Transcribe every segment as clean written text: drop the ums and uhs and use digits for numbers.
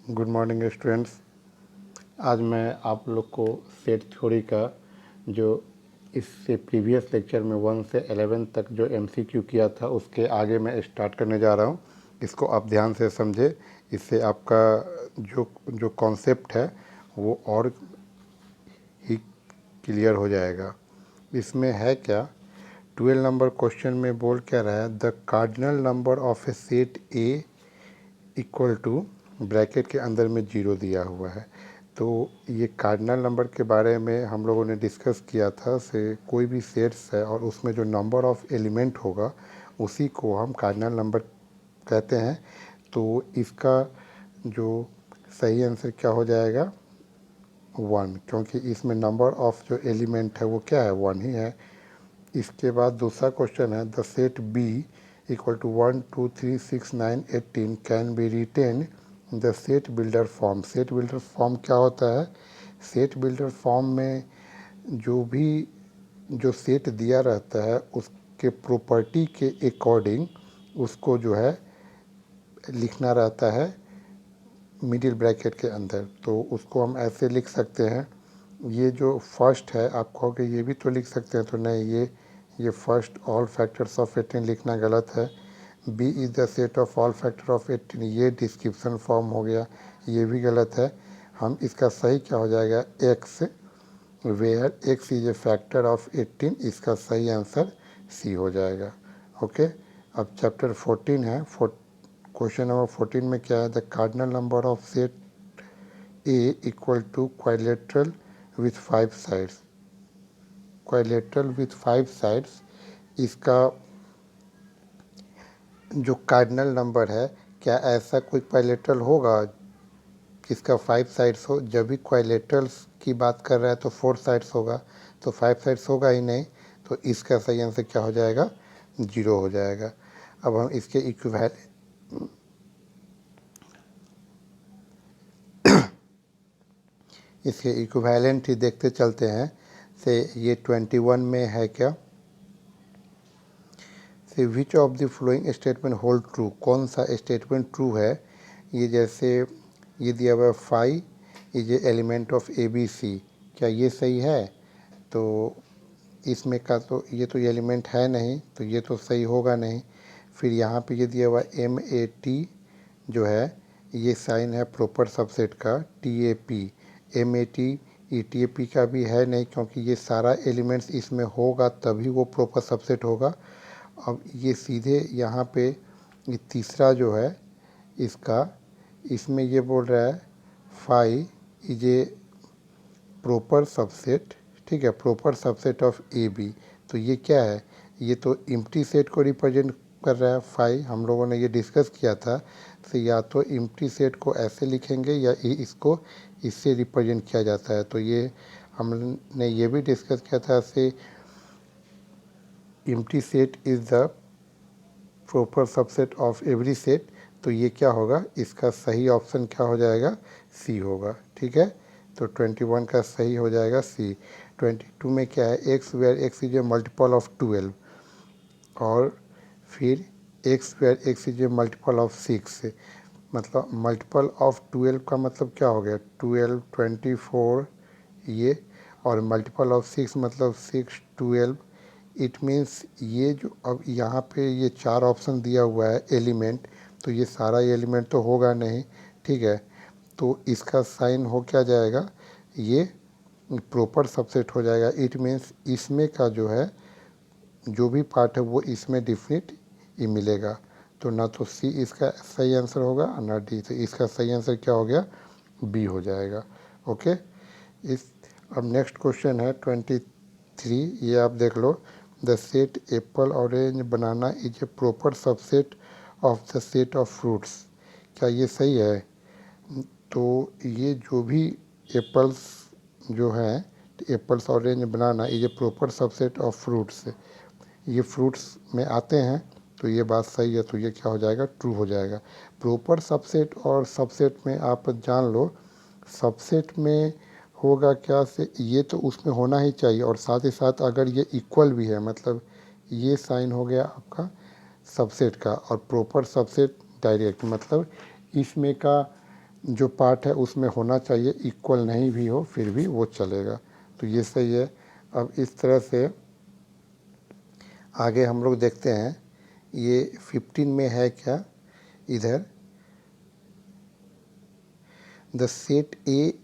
Good morning students. आज मैं आप लोग को सेट थ्योरी का जो इससे प्रीवियस लेक्चर में 1 से 11 तक जो एमसीक्यू किया था उसके आगे मैं स्टार्ट करने जा रहा हूँ। इसको आप ध्यान से समझे, इससे आपका जो जो कॉन्सेप्ट है वो और ही क्लियर हो जाएगा। इसमें है क्या, 12 नंबर क्वेश्चन में बोल क्या रहा है, the cardinal number of a set A equal to, bracket के अंदर में 0 दिया हुआ है। तो ये कार्डिनल नंबर के बारे में हम लोगों ने डिस्कस किया था। से कोई भी सेट्स है और उसमें जो नंबर ऑफ एलिमेंट होगा उसी को हम कार्डिनल नंबर कहते हैं। तो इसका जो सही आंसर क्या हो जाएगा, 1, क्योंकि इसमें नंबर ऑफ जो एलिमेंट है वो क्या है, 1 ही है। इसके बाद दूसरा क्वेश्चन है, the set B equal to 1 2 3 6 9 18 can be written the set builder form. Set builder form क्या होता है, सेट बिल्डर फॉर्म में जो भी जो सेट दिया रहता है उसके प्रॉपर्टी के अकॉर्डिंग उसको जो है लिखना रहता है मिडिल ब्रैकेट के अंदर। तो उसको हम ऐसे लिख सकते हैं, ये जो फर्स्ट है आप कहोगे ये भी तो लिख सकते हैं, तो नहीं, ये फर्स्ट ऑल फैक्टर्स ऑफ 18 लिखना गलत है। B is the set of all factor of 18, ये डिस्क्रिप्शन फॉर्म हो गया, ये भी गलत है। हम इसका सही क्या हो जाएगा, x, where x is a factor of 18, इसका सही आंसर सी हो जाएगा। ओके, अब चैप्टर 14 है। क्वेश्चन नंबर 14 में क्या है, the cardinal number of set A equal to quadrilateral with 5 sides. Quadrilateral with 5 sides, इसका जो कार्डिनल नंबर है, क्या ऐसा कोई क्वाड्रिलेटरल होगा जिसका 5 साइड्स हो? जब भी क्वाड्रिलेटरल्स की बात कर रहा है तो 4 साइड्स होगा, तो 5 साइड्स होगा ही नहीं। तो इसका सही आंसर क्या हो जाएगा, 0 हो जाएगा। अब हम इसके इक्विवेलेंट ही देखते चलते हैं। से ये 21 में है क्या, से which of the following statement hold true, कौन सा स्टेटमेंट ट्रू है? ये जैसे ये दिया हुआ 5 is a element of A B C, क्या ये सही है? तो इसमें का तो ये तो एलिमेंट है नहीं, तो ये तो सही होगा नहीं। फिर यहाँ पे ये दिया हुआ MAT जो है ये साइन है प्रॉपर सबसेट का, TAP, MAT ETAP का भी है नहीं, क्योंकि ये सारा एलिमेंट्स इसमें होगा तभी वो प्रॉपर सबसेट होगा। अब ये सीधे यहाँ पे ये तीसरा जो है इसका, इसमें ये बोल रहा है 5 इज ए प्रॉपर सबसेट, ठीक है, proper subset of A B. तो ये क्या है, ये तो इम्प्टी सेट को रिप्रेजेंट कर रहा है 5। हम लोगों ने ये डिस्कस किया था। तो या तो इम्प्टी सेट को ऐसे लिखेंगे या इसको इससे रिप्रेजेंट किया जाता है। तो ये हमने ये भी डिस्कस किया था, ऐसे empty set is the proper subset of every set. तो ये क्या होगा, इसका सही ऑप्शन क्या हो जाएगा, सी होगा। ठीक है, तो 21 का सही हो जाएगा सी। 22 में क्या है, x where x is a multiple of 12, और फिर x where x is a multiple of 6। मतलब मल्टीपल ऑफ 12 का मतलब क्या हो गया, 12 24 ये, और मल्टीपल ऑफ 6 मतलब 6 12। इट मीन्स ये जो अब यहाँ पे ये 4 ऑप्शन दिया हुआ है एलिमेंट, तो ये सारा एलिमेंट तो होगा नहीं, ठीक है। तो इसका साइन हो क्या जाएगा, ये प्रॉपर सबसेट हो जाएगा। इट मीन्स इसमें का जो है जो भी पार्ट है वो इसमें डिफिनिट ही मिलेगा। तो ना तो सी इसका सही आंसर होगा ना डी। तो इसका सही आंसर क्या हो गया, बी हो जाएगा। ओके, इस अब नेक्स्ट क्वेश्चन है 23, ये आप देख लो, the set apple orange banana is a proper subset of the set of fruits. क्या ये सही है? तो ये जो भी एप्पल्स जो हैं, apples orange banana is a proper subset of fruits, ये फ्रूट्स में आते हैं। तो ये बात सही है, तो ये क्या हो जाएगा, ट्रू हो जाएगा। प्रॉपर सबसेट और सबसेट में आप जान लो, सबसेट में होगा क्या से, ये तो उसमें होना ही चाहिए, और साथ ही साथ अगर ये इक्वल भी है, मतलब ये साइन हो गया आपका सबसेट का, और प्रॉपर सबसेट डायरेक्ट, मतलब इसमें का जो पार्ट है उसमें होना चाहिए, इक्वल नहीं भी हो फिर भी वो चलेगा। तो ये सही है। अब इस तरह से आगे हम लोग देखते हैं, ये 15 में है क्या, इधर the set A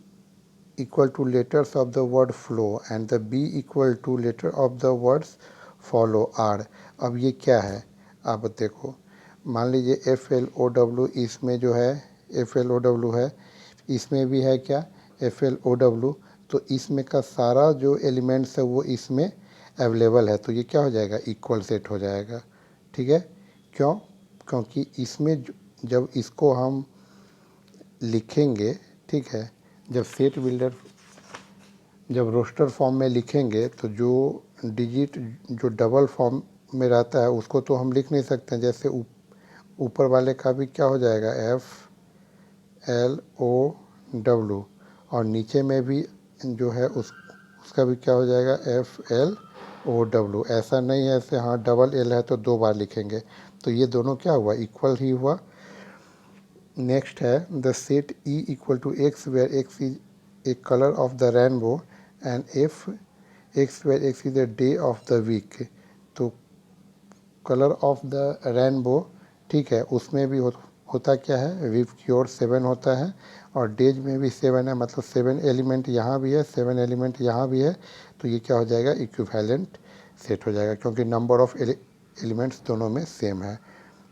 equal to letters of the word flow and the B equal to letter of the words follow are. अब ये क्या है, आप देखो, मान लीजिए एफ एल ओ डब्ल्यू, इसमें जो है एफ एल ओ डब्ल्यू है, इसमें भी है क्या एफ एल ओ डब्ल्यू, तो इसमें का सारा जो एलिमेंट्स है वो इसमें अवेलेबल है, तो ये क्या हो जाएगा, इक्वल सेट हो जाएगा। ठीक है, क्यों, क्योंकि इसमें जब इसको हम लिखेंगे, ठीक है, जब सेट बिल्डर, जब रोस्टर फॉर्म में लिखेंगे तो जो डिजिट जो डबल फॉर्म में रहता है उसको तो हम लिख नहीं सकते हैं, जैसे ऊपर वाले का भी क्या हो जाएगा एफ एल ओ डब्ल्यू, और नीचे में भी जो है उसका भी क्या हो जाएगा एफ एल ओ डब्ल्यू। ऐसा नहीं है ऐसे, हाँ डबल एल है तो 2 बार लिखेंगे, तो ये दोनों क्या हुआ, इक्वल ही हुआ। नेक्स्ट है the set E equal to x where x is a colour of the rainbow and F x where x is the day of the week. तो कलर ऑफ द रेनबो, ठीक है, उसमें भी होता क्या है, वीक की ओर 7 होता है, और डेज में भी 7 है, मतलब 7 एलिमेंट यहाँ भी है, 7 एलिमेंट यहाँ भी है, तो ये क्या हो जाएगा, इक्विवेलेंट सेट हो जाएगा, क्योंकि नंबर ऑफ एलिमेंट्स दोनों में सेम है।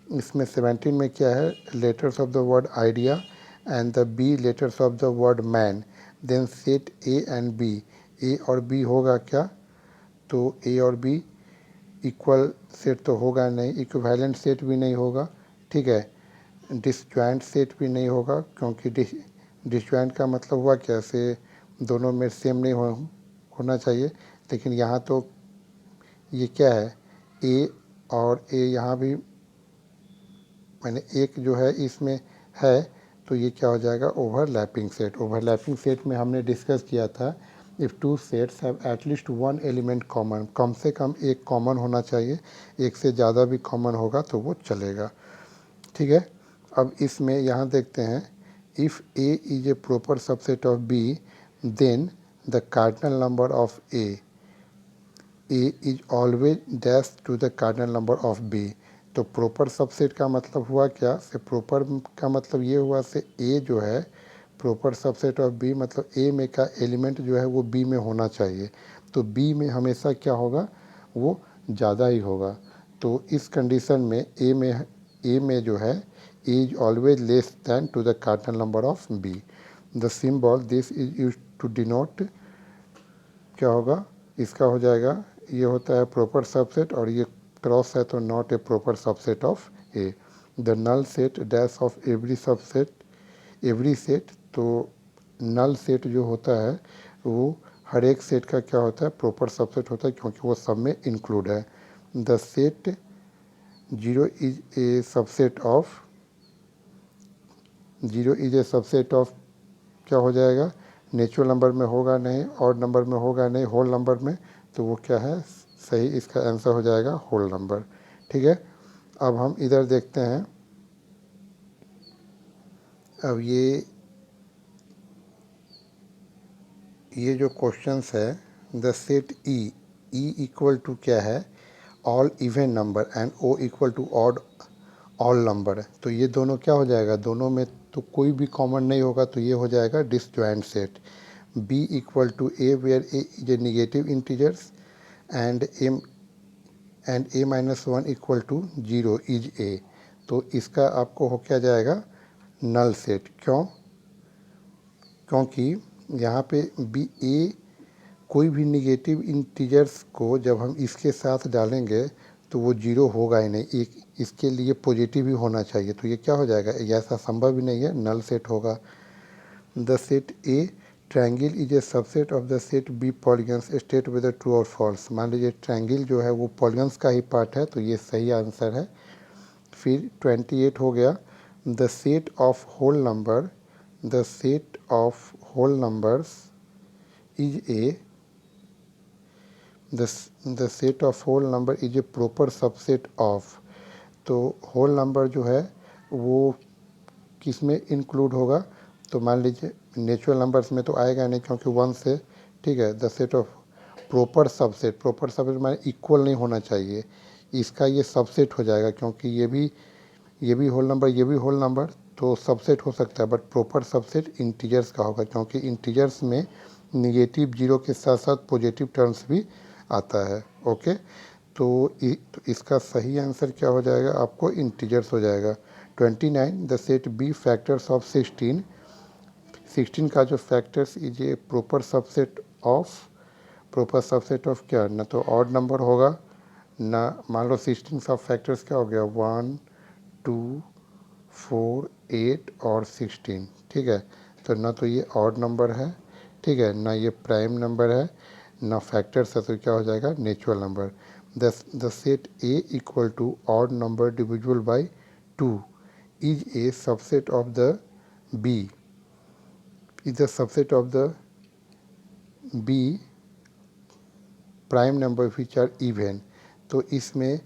इसमें 17 में क्या है, letters of the word idea and the B letters of the word man, then set A and B. A और बी होगा क्या, तो ए और बी इक्वल सेट तो होगा नहीं, इक्विवेलेंट सेट भी नहीं होगा, ठीक है, डिसजॉइंट सेट भी नहीं होगा, क्योंकि डिसजॉइंट का मतलब हुआ क्या, से दोनों में सेम नहीं होना चाहिए, लेकिन यहाँ तो ये क्या है, ए और ए यहाँ भी मैंने एक जो है इसमें है, तो ये क्या हो जाएगा, ओवरलैपिंग सेट। ओवरलैपिंग सेट में हमने डिस्कस किया था, if two sets have at least 1 element common, कम से कम एक कॉमन होना चाहिए, एक से ज़्यादा भी कॉमन होगा तो वो चलेगा। ठीक है, अब इसमें यहाँ देखते हैं, if A is a proper subset of B then the cardinal number of A is always dash to the cardinal number of B. तो प्रॉपर सबसेट का मतलब हुआ क्या, से प्रॉपर का मतलब ये हुआ, से ए जो है प्रॉपर सबसेट ऑफ बी, मतलब ए में का एलिमेंट जो है वो बी में होना चाहिए, तो बी में हमेशा क्या होगा, वो ज़्यादा ही होगा। तो इस कंडीशन में ए में जो है is always less than to the cardinal number of B. The symbol this is use to denote, क्या होगा, इसका हो जाएगा, ये होता है प्रॉपर सबसेट, और ये क्रॉस है तो not a proper subset of A. The null set dash of every subset, every set, तो नल सेट जो होता है वो हर एक सेट का क्या होता है, प्रॉपर सबसेट होता है, क्योंकि वो सब में इंक्लूड है। The set 0 is a subset of, 0 is a subset of, क्या हो जाएगा, नेचुरल नंबर में होगा नहीं, ऑड नंबर में होगा नहीं, होल नंबर में, तो वो क्या है, सही इसका आंसर हो जाएगा होल नंबर। ठीक है, अब हम इधर देखते हैं, अब ये जो क्वेश्चंस है, the set E equal to क्या है, all even number and O equal to odd all number, तो ये दोनों क्या हो जाएगा, दोनों में तो कोई भी कॉमन नहीं होगा, तो ये हो जाएगा disjoint set. B equal to a where a is a negative integers and a minus 1 equal to 0 is a, तो इसका आपको हो क्या जाएगा, नल सेट। क्यों, क्योंकि यहाँ पे बी ए कोई भी निगेटिव इंटीजर्स को जब हम इसके साथ डालेंगे तो वो 0 होगा ही नहीं, एक इसके लिए पॉजिटिव ही होना चाहिए, तो ये क्या हो जाएगा, ऐसा संभव ही नहीं है, नल सेट होगा। The set A triangle is a subset of the set B polygons state whether true और फॉल्स। मान लीजिए ट्रायंगल जो है वो पॉलीगन्स का ही पार्ट है, तो ये सही आंसर है। फिर 28 हो गया, the set of whole number, the set of whole numbers is a, the set of whole number is a proper subset of, तो होल नंबर जो है वो किस में इंक्लूड होगा, तो मान लीजिए नेचुरल नंबर्स में तो आएगा नहीं क्योंकि 1 से, ठीक है, the set of proper subset माने इक्वल नहीं होना चाहिए, इसका ये सबसेट हो जाएगा क्योंकि ये भी होल नंबर, ये भी होल नंबर, तो सबसेट हो सकता है, बट प्रॉपर सबसेट इंटीजर्स का होगा क्योंकि इंटीजर्स में निगेटिव जीरो के साथ साथ पॉजिटिव टर्म्स भी आता है। ओके, तो इसका सही आंसर क्या हो जाएगा, आपको इंटीजर्स हो जाएगा। 29 the set B factors of 16 का जो factors is a proper subset of क्या, ना तो ऑड नंबर होगा ना, मान लो 16 सब फैक्टर्स क्या हो गया, 1 2 4 8 और 16, ठीक है, तो ना तो ये ऑड नंबर है, ठीक है, ना ये प्राइम नंबर है, ना फैक्टर्स है, तो क्या हो जाएगा, natural number. The set A equal to odd number divisible by 2 is a subset of the B, is the subset of the B prime number which are even. तो इसमें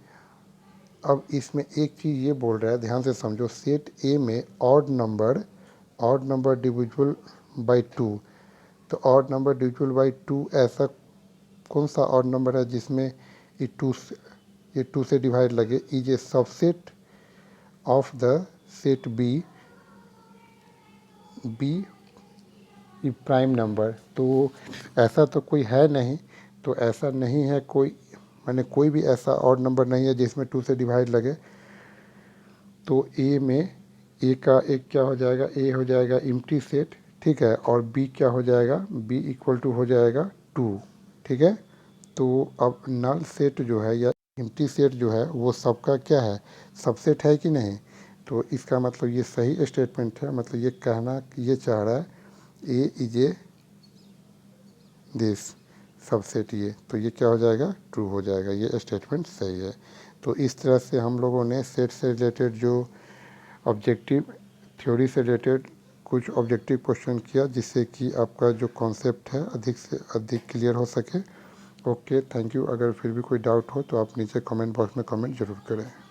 अब इसमें एक चीज़ ये बोल रहा है, ध्यान से समझो, सेट ए में ऑड नंबर डिविजिबल बाई 2, तो ऑड नंबर डिविजिबल बाई 2 ऐसा कौन सा ऑड नंबर है जिसमें ये 2 से डिवाइड लगे, is a subset of the set B prime number. तो ऐसा तो कोई है नहीं, तो ऐसा नहीं है कोई, माने कोई भी ऐसा ऑड नंबर नहीं है जिसमें 2 से डिवाइड लगे। तो ए में ए का एक क्या हो जाएगा, ए हो जाएगा एम्प्टी सेट, ठीक है, और बी क्या हो जाएगा, बी इक्वल टू हो जाएगा 2, ठीक है। तो अब नल सेट जो है या एम्प्टी सेट जो है वो सबका क्या है, सबसेट है कि नहीं। तो इसका मतलब ये सही स्टेटमेंट है, मतलब ये कहना ये चाह रहा है ए इज ए दिस सबसेट, ये तो ये क्या हो जाएगा, ट्रू हो जाएगा, ये स्टेटमेंट सही है। तो इस तरह से हम लोगों ने सेट से रिलेटेड जो ऑब्जेक्टिव थ्योरी से रिलेटेड कुछ ऑब्जेक्टिव क्वेश्चन किया जिससे कि आपका जो कॉन्सेप्ट है अधिक से अधिक क्लियर हो सके। Okay, thank you. अगर फिर भी कोई डाउट हो तो आप नीचे कमेंट बॉक्स में कमेंट ज़रूर करें।